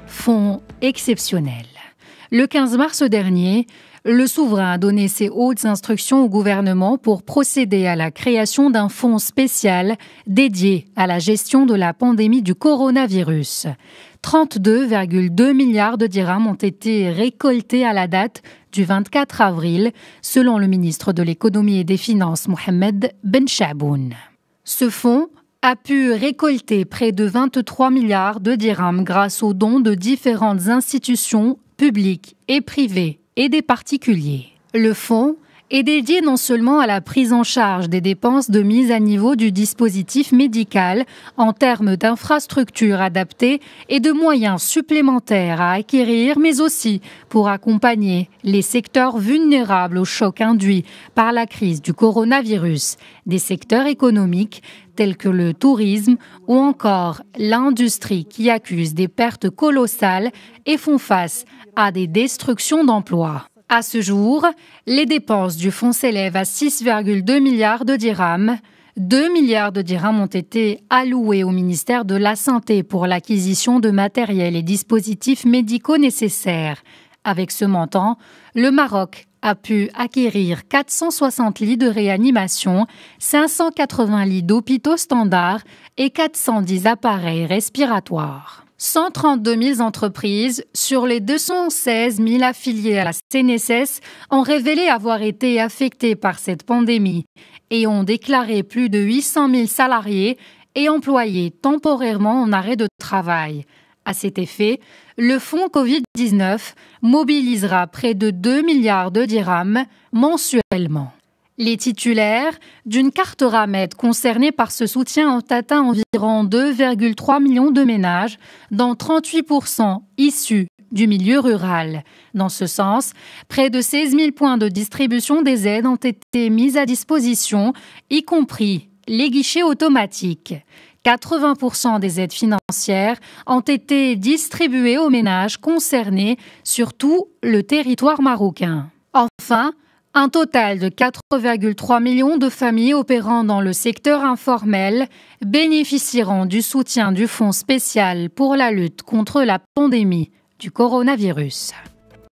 fonds exceptionnel. Le 15 mars dernier, le souverain a donné ses hautes instructions au gouvernement pour procéder à la création d'un fonds spécial dédié à la gestion de la pandémie du coronavirus. 32,2 milliards de dirhams ont été récoltés à la date du 24 avril, selon le ministre de l'Économie et des Finances, Mohamed Ben Chaboun. Ce fonds a pu récolter près de 23 milliards de dirhams grâce aux dons de différentes institutions publiques et privées et des particuliers. Le fonds est dédié non seulement à la prise en charge des dépenses de mise à niveau du dispositif médical en termes d'infrastructures adaptées et de moyens supplémentaires à acquérir, mais aussi pour accompagner les secteurs vulnérables au choc induit par la crise du coronavirus, des secteurs économiques tels que le tourisme ou encore l'industrie qui accuse des pertes colossales et font face à des destructions d'emplois. À ce jour, les dépenses du fonds s'élèvent à 6,2 milliards de dirhams. 2 milliards de dirhams ont été alloués au ministère de la Santé pour l'acquisition de matériel et dispositifs médicaux nécessaires. Avec ce montant, le Maroc a pu acquérir 460 lits de réanimation, 580 lits d'hôpitaux standards et 410 appareils respiratoires. 132 000 entreprises sur les 216 000 affiliés à la CNSS ont révélé avoir été affectées par cette pandémie et ont déclaré plus de 800 000 salariés et employés temporairement en arrêt de travail. À cet effet, le fonds Covid-19 mobilisera près de 2 milliards de dirhams mensuellement. Les titulaires d'une carte Ramed concernés par ce soutien ont atteint environ 2,3 millions de ménages, dont 38% issus du milieu rural. Dans ce sens, près de 16 000 points de distribution des aides ont été mis à disposition, y compris les guichets automatiques. 80% des aides financières ont été distribuées aux ménages concernés sur tout le territoire marocain. Enfin, un total de 4,3 millions de familles opérant dans le secteur informel bénéficieront du soutien du Fonds spécial pour la lutte contre la pandémie du coronavirus.